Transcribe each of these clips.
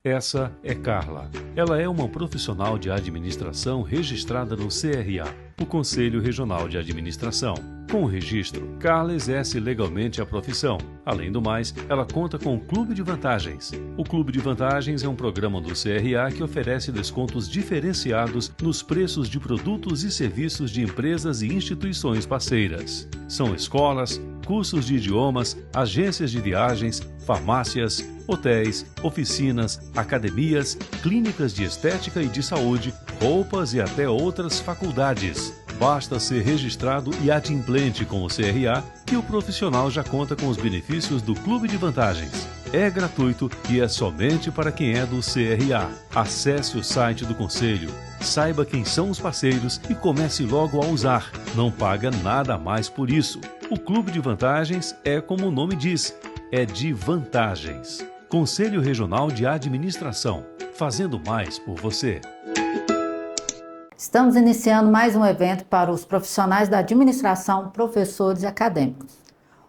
Essa é Carla. Ela é uma profissional de administração registrada no CRA, o Conselho Regional de Administração. Com o registro, Carla exerce legalmente a profissão. Além do mais, ela conta com o Clube de Vantagens. O Clube de Vantagens é um programa do CRA que oferece descontos diferenciados nos preços de produtos e serviços de empresas e instituições parceiras. São escolas, cursos de idiomas, agências de viagens, farmácias, hotéis, oficinas, academias, clínicas de estética e de saúde, roupas e até outras faculdades. Basta ser registrado e adimplente com o CRA que o profissional já conta com os benefícios do Clube de Vantagens. É gratuito e é somente para quem é do CRA. Acesse o site do Conselho, saiba quem são os parceiros e comece logo a usar. Não paga nada a mais por isso. O Clube de Vantagens é como o nome diz, é de vantagens. Conselho Regional de Administração, fazendo mais por você. Estamos iniciando mais um evento para os profissionais da administração, professores e acadêmicos.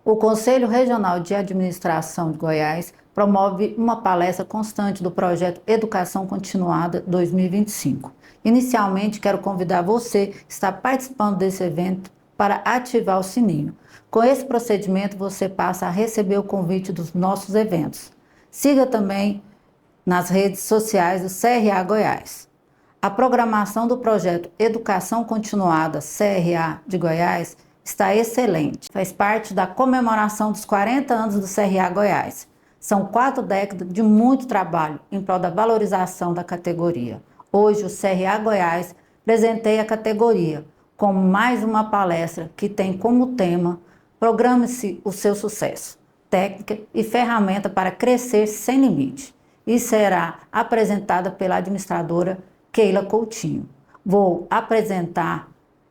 O Conselho Regional de Administração de Goiás promove uma palestra constante do projeto Educação Continuada 2025. Inicialmente, quero convidar você que está participando desse evento para ativar o sininho. Com esse procedimento, você passa a receber o convite dos nossos eventos. Siga também nas redes sociais do CRA Goiás. A programação do projeto Educação Continuada CRA de Goiás está excelente. Faz parte da comemoração dos 40 anos do CRA Goiás. São 4 décadas de muito trabalho em prol da valorização da categoria. Hoje, o CRA Goiás presenteia a categoria com mais uma palestra que tem como tema Programe-se o seu sucesso, técnica e ferramenta para crescer sem limite. E será apresentada pela administradora Keila Coutinho. Vou apresentar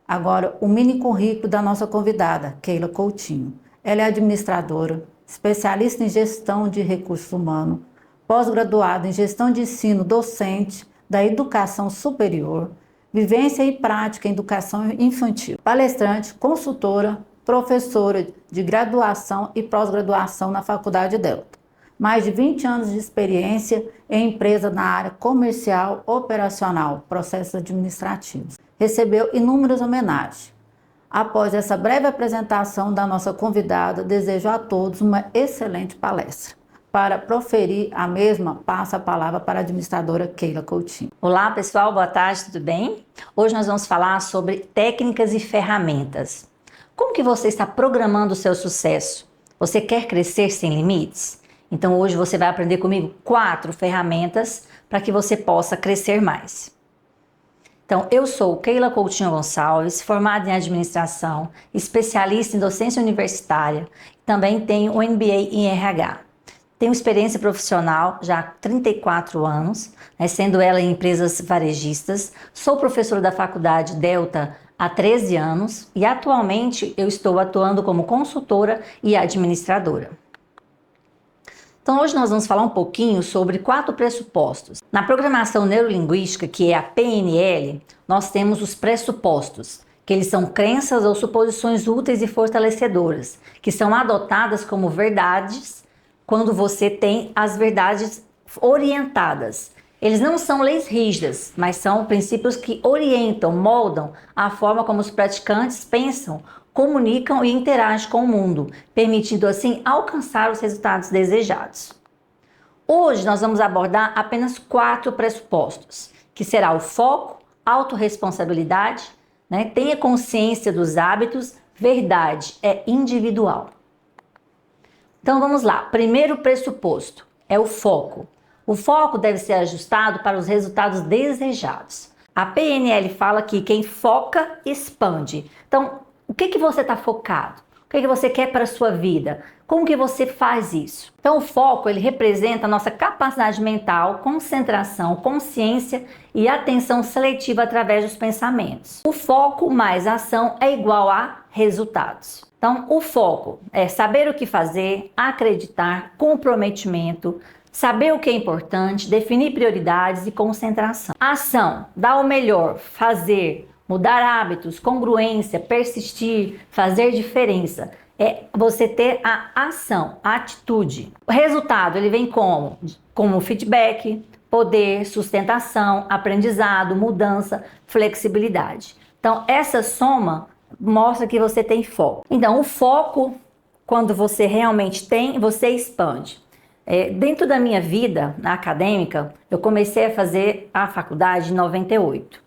agora o mini currículo da nossa convidada, Keila Coutinho. Ela é administradora, especialista em gestão de recursos humanos, pós-graduada em gestão de ensino docente da educação superior, vivência e prática em educação infantil, palestrante, consultora, professora de graduação e pós-graduação na Faculdade Delta. Mais de 20 anos de experiência em empresa na área comercial, operacional, processos administrativos. Recebeu inúmeras homenagens. Após essa breve apresentação da nossa convidada, desejo a todos uma excelente palestra. Para proferir a mesma, passo a palavra para a administradora Keila Coutinho. Olá pessoal, boa tarde, tudo bem? Hoje nós vamos falar sobre técnicas e ferramentas. Como que você está programando o seu sucesso? Você quer crescer sem limites? Então hoje você vai aprender comigo 4 ferramentas para que você possa crescer mais. Então eu sou Keila Coutinho Gonçalves, formada em administração, especialista em docência universitária, também tenho um MBA em RH. Tenho experiência profissional já há 34 anos, sendo ela em empresas varejistas. Sou professora da Faculdade Delta há 13 anos e atualmente eu estou atuando como consultora e administradora. Então hoje nós vamos falar um pouquinho sobre 4 pressupostos. Na programação neurolinguística, que é a PNL, nós temos os pressupostos, que eles são crenças ou suposições úteis e fortalecedoras, que são adotadas como verdades quando você tem as verdades orientadas. Eles não são leis rígidas, mas são princípios que orientam, moldam a forma como os praticantes pensam, comunicam e interagem com o mundo, permitindo assim alcançar os resultados desejados. Hoje nós vamos abordar apenas 4 pressupostos, que será o foco, autorresponsabilidade, tenha consciência dos hábitos, verdade é individual. Então vamos lá, primeiro pressuposto é o foco. O foco deve ser ajustado para os resultados desejados. A PNL fala que quem foca, expande. Então, o que você está focado? O que você quer para a sua vida? Como que você faz isso? Então, o foco, ele representa a nossa capacidade mental, concentração, consciência e atenção seletiva através dos pensamentos. O foco mais ação é igual a resultados. Então, o foco é saber o que fazer, acreditar, comprometimento, saber o que é importante, definir prioridades e concentração. A ação, dar o melhor, fazer, mudar hábitos, congruência, persistir, fazer diferença. É você ter a ação, a atitude. O resultado, ele vem como feedback, poder, sustentação, aprendizado, mudança, flexibilidade. Então, essa soma mostra que você tem foco. Então, o foco, quando você realmente tem, você expande. Dentro da minha vida acadêmica, eu comecei a fazer a faculdade em 98.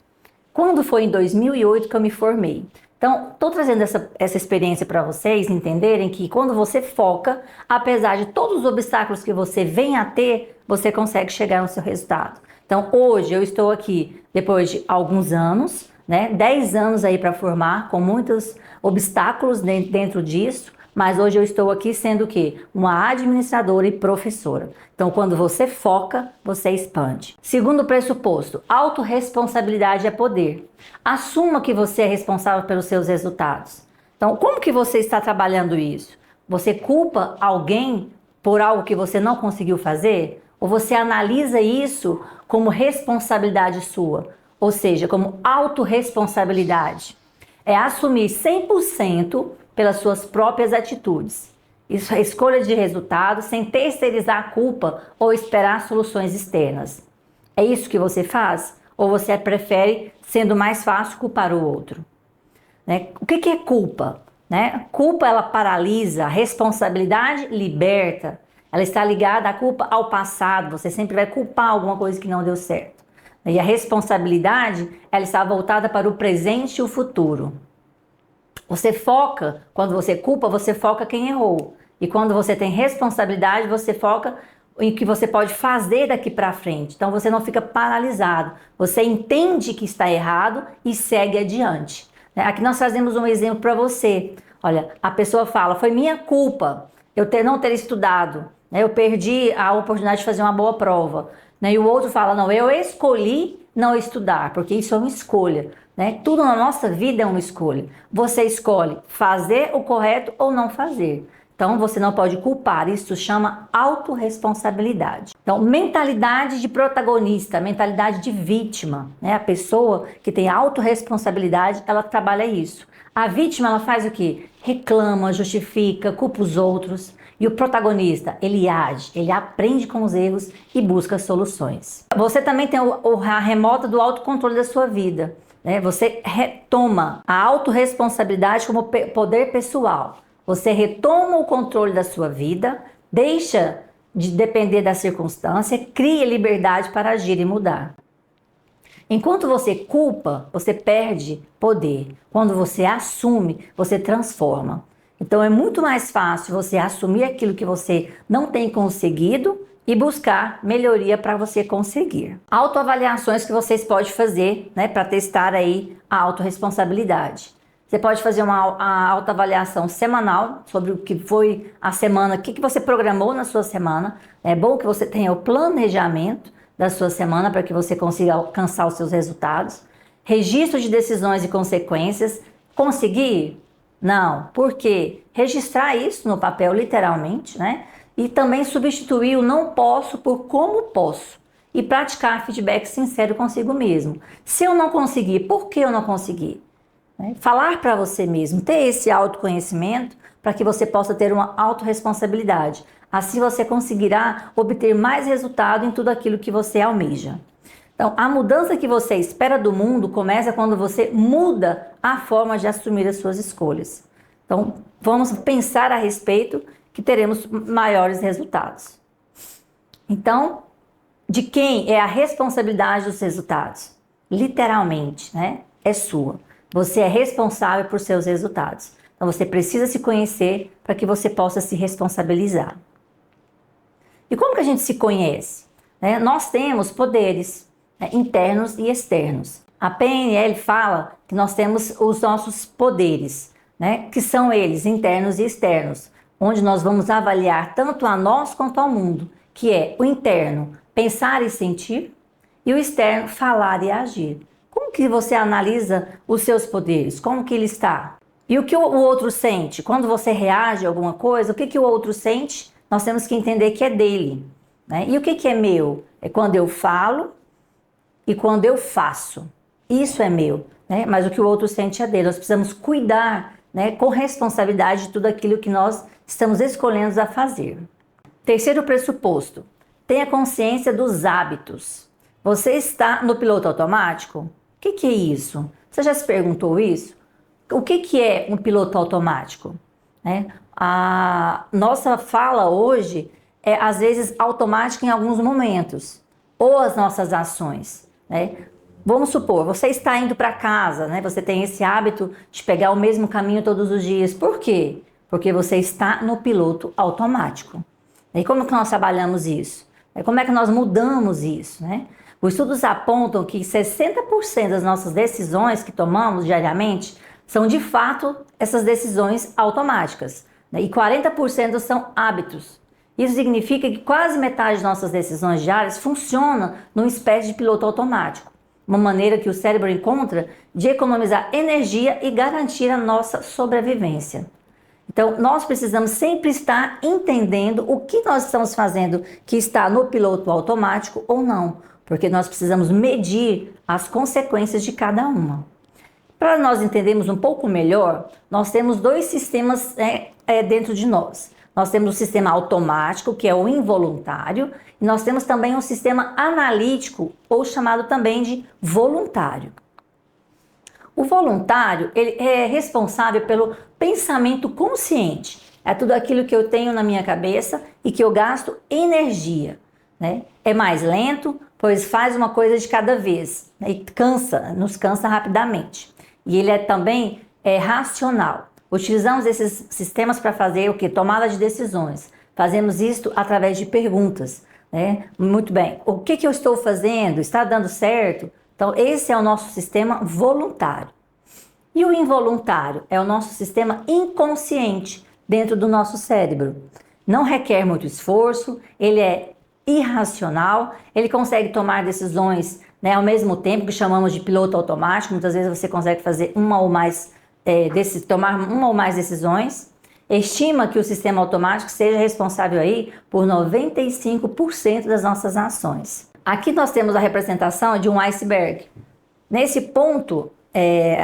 Quando foi em 2008 que eu me formei. Então, estou trazendo essa experiência para vocês entenderem que quando você foca, apesar de todos os obstáculos que você vem a ter, você consegue chegar no seu resultado. Então, hoje eu estou aqui, depois de alguns anos, 10 anos aí para formar, com muitos obstáculos dentro disso, mas hoje eu estou aqui sendo o quê? Uma administradora e professora. Então, quando você foca, você expande. Segundo pressuposto, autorresponsabilidade é poder. Assuma que você é responsável pelos seus resultados. Então, como que você está trabalhando isso? Você culpa alguém por algo que você não conseguiu fazer? Ou você analisa isso como responsabilidade sua? Ou seja, como autorresponsabilidade. É assumir 100% pelas suas próprias atitudes. Isso é escolha de resultado sem terceirizar a culpa ou esperar soluções externas. É isso que você faz? Ou você prefere, sendo mais fácil, culpar o outro? O que é culpa? Culpa, ela paralisa, a responsabilidade liberta. Ela está ligada à culpa ao passado, você sempre vai culpar alguma coisa que não deu certo. E a responsabilidade, ela está voltada para o presente e o futuro. Você foca, quando você culpa, você foca quem errou. E quando você tem responsabilidade, você foca em que você pode fazer daqui para frente. Então você não fica paralisado. Você entende que está errado e segue adiante. Aqui nós trazemos um exemplo para você. Olha, a pessoa fala, foi minha culpa eu não ter estudado. Eu perdi a oportunidade de fazer uma boa prova. E o outro fala, não, eu escolhi não estudar, porque isso é uma escolha. Tudo na nossa vida é uma escolha. Você escolhe fazer o correto ou não fazer. Então, você não pode culpar. Isso chama autorresponsabilidade. Então, mentalidade de protagonista, mentalidade de vítima. A pessoa que tem autorresponsabilidade, ela trabalha isso. A vítima, ela faz o quê? Reclama, justifica, culpa os outros. E o protagonista, ele age, ele aprende com os erros e busca soluções. Você também tem a remota do autocontrole da sua vida. Você retoma a autorresponsabilidade como poder pessoal. Você retoma o controle da sua vida, deixa de depender da circunstância, cria liberdade para agir e mudar. Enquanto você culpa, você perde poder. Quando você assume, você transforma. Então é muito mais fácil você assumir aquilo que você não tem conseguido e buscar melhoria para você conseguir. Autoavaliações que vocês podem fazer, para testar aí a autorresponsabilidade. Você pode fazer uma autoavaliação semanal sobre o que foi a semana, o que você programou na sua semana. É bom que você tenha o planejamento da sua semana para que você consiga alcançar os seus resultados. Registro de decisões e consequências. Conseguir? Não. Por quê? Registrar isso no papel, literalmente, E também substituir o não posso por como posso. E praticar feedback sincero consigo mesmo. Se eu não conseguir, por que eu não consegui? Falar para você mesmo, ter esse autoconhecimento para que você possa ter uma autorresponsabilidade. Assim você conseguirá obter mais resultado em tudo aquilo que você almeja. Então, a mudança que você espera do mundo começa quando você muda a forma de assumir as suas escolhas. Então, vamos pensar a respeito que teremos maiores resultados. Então, de quem é a responsabilidade dos resultados? Literalmente, é sua. Você é responsável por seus resultados. Então, você precisa se conhecer para que você possa se responsabilizar. E como que a gente se conhece? Nós temos poderes internos e externos. A PNL fala que nós temos os nossos poderes, que são eles, internos e externos, onde nós vamos avaliar tanto a nós quanto ao mundo, que é o interno, pensar e sentir, e o externo, falar e agir. Como que você analisa os seus poderes? Como que ele está? E o que o outro sente? Quando você reage a alguma coisa, o que o outro sente? Nós temos que entender que é dele. E o que é meu? É quando eu falo e quando eu faço. Isso é meu. Mas o que o outro sente é dele. Nós precisamos cuidar com responsabilidade de tudo aquilo que nós estamos escolhendo a fazer. Terceiro pressuposto. Tenha consciência dos hábitos. Você está no piloto automático? O que é isso? Você já se perguntou isso? O que é um piloto automático? A nossa fala hoje é, às vezes, automática em alguns momentos. Ou as nossas ações, Vamos supor, você está indo para casa, Você tem esse hábito de pegar o mesmo caminho todos os dias. Por quê? Porque você está no piloto automático. E como que nós trabalhamos isso? Como é que nós mudamos isso, Os estudos apontam que 60% das nossas decisões que tomamos diariamente são, de fato, essas decisões automáticas. E 40% são hábitos. Isso significa que quase metade de nossas decisões diárias funciona numa espécie de piloto automático. Uma maneira que o cérebro encontra de economizar energia e garantir a nossa sobrevivência. Então, nós precisamos sempre estar entendendo o que nós estamos fazendo que está no piloto automático ou não, porque nós precisamos medir as consequências de cada uma. Para nós entendermos um pouco melhor, nós temos dois sistemas dentro de nós. Nós temos o sistema automático, que é o involuntário, e nós temos também um sistema analítico, ou chamado também de voluntário. O voluntário, ele é responsável pelo pensamento consciente. É tudo aquilo que eu tenho na minha cabeça e que eu gasto energia, É mais lento, pois faz uma coisa de cada vez, e nos cansa rapidamente. E ele é também racional. Utilizamos esses sistemas para fazer o quê? Tomada de decisões. Fazemos isto através de perguntas, Muito bem, o que eu estou fazendo? Está dando certo? Então, esse é o nosso sistema voluntário. E o involuntário é o nosso sistema inconsciente dentro do nosso cérebro. Não requer muito esforço, ele é irracional, ele consegue tomar decisões ao mesmo tempo, que chamamos de piloto automático. Muitas vezes você consegue fazer tomar uma ou mais decisões. Estima que o sistema automático seja responsável aí por 95% das nossas ações. Aqui nós temos a representação de um iceberg. Nesse ponto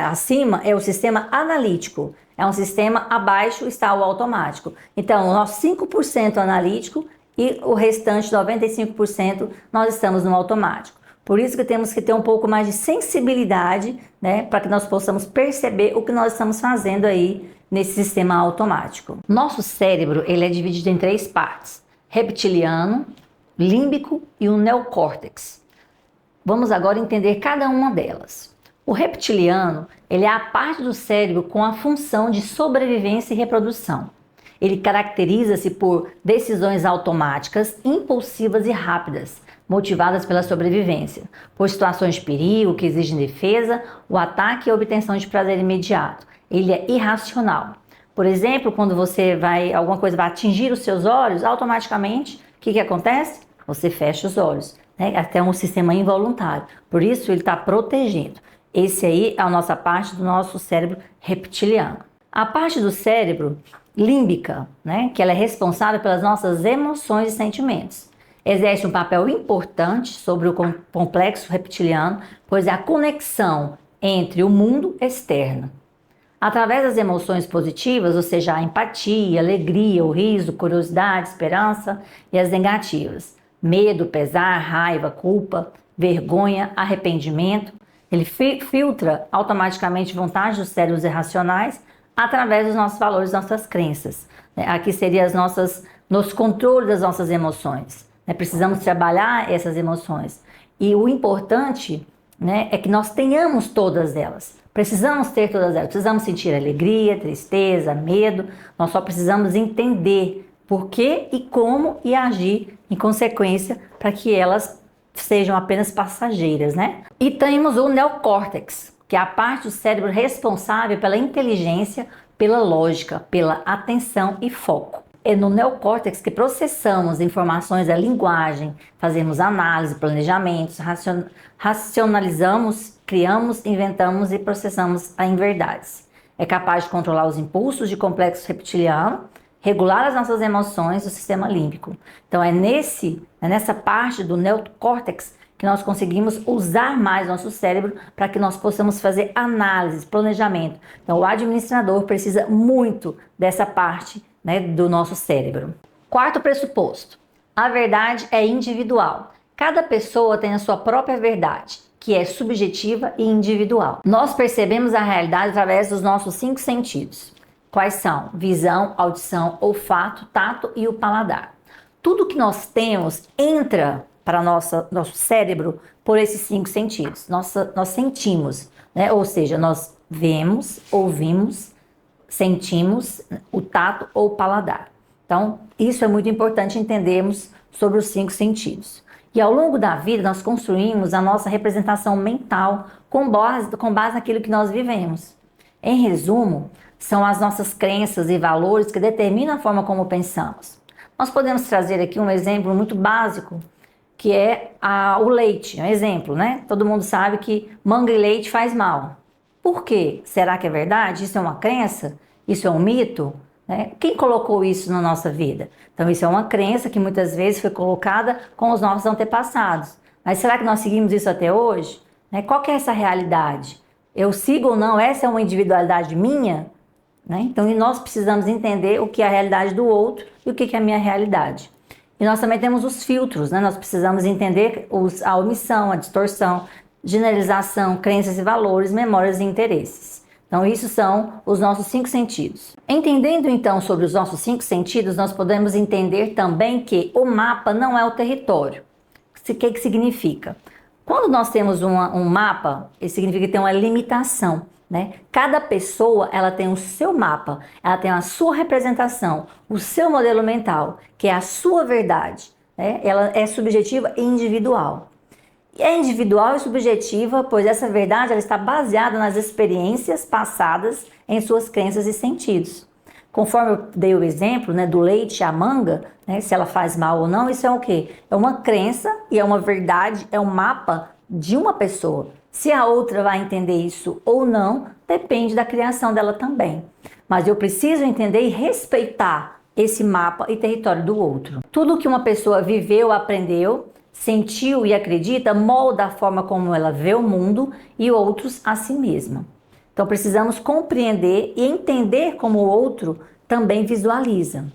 acima é o sistema analítico. É um sistema abaixo está o automático. Então, o nosso 5% analítico e o restante 95% nós estamos no automático. Por isso que temos que ter um pouco mais de sensibilidade, para que nós possamos perceber o que nós estamos fazendo aí nesse sistema automático. Nosso cérebro, ele é dividido em 3 partes: reptiliano, límbico e o neocórtex. Vamos agora entender cada uma delas. O reptiliano, ele é a parte do cérebro com a função de sobrevivência e reprodução. Ele caracteriza-se por decisões automáticas, impulsivas e rápidas, motivadas pela sobrevivência, por situações de perigo que exigem defesa, o ataque e a obtenção de prazer imediato. Ele é irracional. Por exemplo, quando alguma coisa vai atingir os seus olhos, automaticamente, o que acontece? Você fecha os olhos, Até um sistema involuntário. Por isso, ele está protegendo. Esse aí é a nossa parte do nosso cérebro reptiliano. A parte do cérebro límbica, que ela é responsável pelas nossas emoções e sentimentos. Exerce um papel importante sobre o complexo reptiliano, pois é a conexão entre o mundo externo. Através das emoções positivas, ou seja, a empatia, alegria, o riso, curiosidade, esperança, e as negativas, medo, pesar, raiva, culpa, vergonha, arrependimento, ele filtra automaticamente vontades dos cérebros irracionais através dos nossos valores, nossas crenças. Aqui seria nos controle das nossas emoções. Precisamos trabalhar essas emoções. E o importante é que nós tenhamos todas elas. Precisamos ter todas elas. Precisamos sentir alegria, tristeza, medo. Nós só precisamos entender por que e como e agir em consequência para que elas sejam apenas passageiras, E temos o neocórtex, que é a parte do cérebro responsável pela inteligência, pela lógica, pela atenção e foco. É no neocórtex que processamos informações da linguagem, fazemos análise, planejamentos, racionalizamos, criamos, inventamos e processamos em verdades. É capaz de controlar os impulsos de complexo reptiliano, regular as nossas emoções do sistema límbico. Então é nessa parte do neocórtex que nós conseguimos usar mais nosso cérebro para que nós possamos fazer análise, planejamento. Então o administrador precisa muito dessa parte do nosso cérebro. Quarto pressuposto: A verdade é individual. Cada pessoa tem a sua própria verdade, que é subjetiva e individual. Nós percebemos a realidade através dos nossos 5 sentidos. Quais são? Visão, audição, olfato, tato e o paladar. Tudo que nós temos entra para nosso cérebro por esses 5 sentidos. Nós sentimos, né? Ou seja, nós vemos, ouvimos, sentimos o tato ou o paladar. Então, isso é muito importante entendermos sobre os 5 sentidos. E ao longo da vida, nós construímos a nossa representação mental com base naquilo que nós vivemos. Em resumo, são as nossas crenças e valores que determinam a forma como pensamos. Nós podemos trazer aqui um exemplo muito básico, que é o leite. Um exemplo, né? Todo mundo sabe que manga e leite faz mal. Por quê? Será que é verdade? Isso é uma crença? Isso é um mito? Quem colocou isso na nossa vida? Então, isso é uma crença que muitas vezes foi colocada com os nossos antepassados. Mas será que nós seguimos isso até hoje? Qual que é essa realidade? Eu sigo ou não? Essa é uma individualidade minha? Então, nós precisamos entender o que é a realidade do outro e o que é a minha realidade. E nós também temos os filtros, Nós precisamos entender a omissão, a distorção, generalização, crenças e valores, memórias e interesses. Então, isso são os nossos 5 sentidos. Entendendo, então, sobre os nossos 5 sentidos, nós podemos entender também que o mapa não é o território. O que significa? Quando nós temos um mapa, isso significa que tem uma limitação, Cada pessoa, ela tem o seu mapa, ela tem a sua representação, o seu modelo mental, que é a sua verdade, Ela é subjetiva e individual. É individual e subjetiva, pois essa verdade ela está baseada nas experiências passadas em suas crenças e sentidos. Conforme eu dei o exemplo do leite à manga, se ela faz mal ou não, isso é o quê? É uma crença e é uma verdade, é um mapa de uma pessoa. Se a outra vai entender isso ou não, depende da criação dela também. Mas eu preciso entender e respeitar esse mapa e território do outro. Tudo que uma pessoa viveu, aprendeu, sentiu e acredita molda a forma como ela vê o mundo e outros a si mesma. Então precisamos compreender e entender como o outro também visualiza.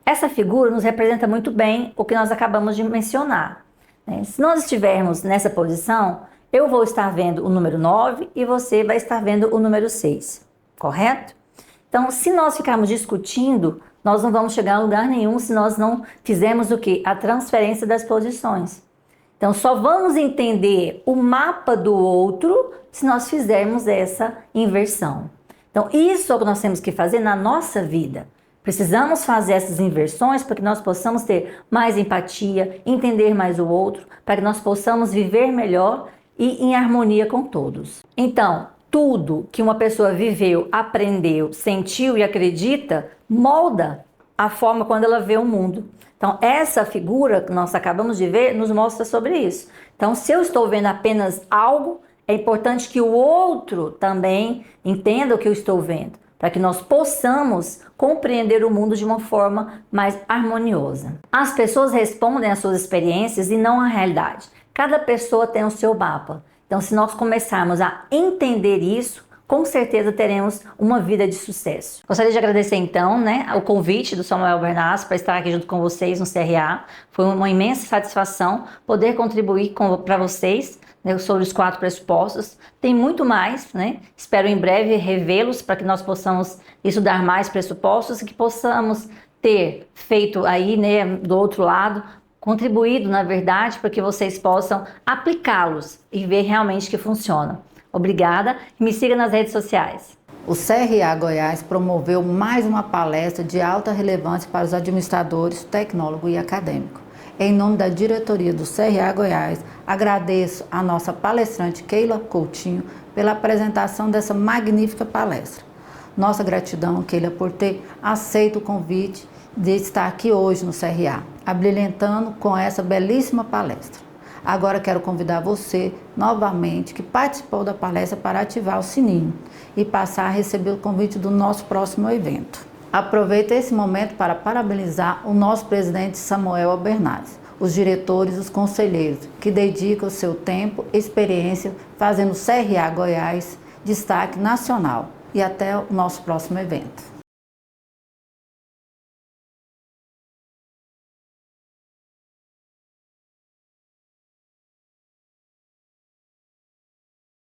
Essa figura nos representa muito bem o que nós acabamos de mencionar. Se nós estivermos nessa posição, eu vou estar vendo o número 9 e você vai estar vendo o número 6, correto? Então, se nós ficarmos discutindo, nós não vamos chegar a lugar nenhum se nós não fizermos o quê? A transferência das posições. Então, só vamos entender o mapa do outro se nós fizermos essa inversão. Então, isso é o que nós temos que fazer na nossa vida. Precisamos fazer essas inversões para que nós possamos ter mais empatia, entender mais o outro, para que nós possamos viver melhor e em harmonia com todos. Então, tudo que uma pessoa viveu, aprendeu, sentiu e acredita, molda a forma quando ela vê o mundo. Então, essa figura que nós acabamos de ver nos mostra sobre isso. Então, se eu estou vendo apenas algo, é importante que o outro também entenda o que eu estou vendo, para que nós possamos compreender o mundo de uma forma mais harmoniosa. As pessoas respondem às suas experiências e não à realidade. Cada pessoa tem o seu mapa. Então, se nós começarmos a entender isso, com certeza teremos uma vida de sucesso. Gostaria de agradecer então, o convite do Samuel Bernasso para estar aqui junto com vocês no CRA. Foi uma imensa satisfação poder contribuir para vocês sobre os 4 pressupostos. Tem muito mais, Espero em breve revê-los para que nós possamos estudar mais pressupostos e que possamos ter feito aí, do outro lado, contribuído, na verdade, para que vocês possam aplicá-los e ver realmente que funciona. Obrigada e me siga nas redes sociais. O CRA Goiás promoveu mais uma palestra de alta relevância para os administradores, tecnólogos e acadêmicos. Em nome da diretoria do CRA Goiás, agradeço a nossa palestrante Keila Coutinho pela apresentação dessa magnífica palestra. Nossa gratidão, Keila, por ter aceito o convite de estar aqui hoje no CRA, abrilhantando com essa belíssima palestra. Agora quero convidar você, novamente, que participou da palestra para ativar o sininho e passar a receber o convite do nosso próximo evento. Aproveito esse momento para parabenizar o nosso presidente Samuel Albernaz, os diretores e os conselheiros, que dedicam o seu tempo e experiência fazendo o CRA Goiás destaque nacional. E até o nosso próximo evento.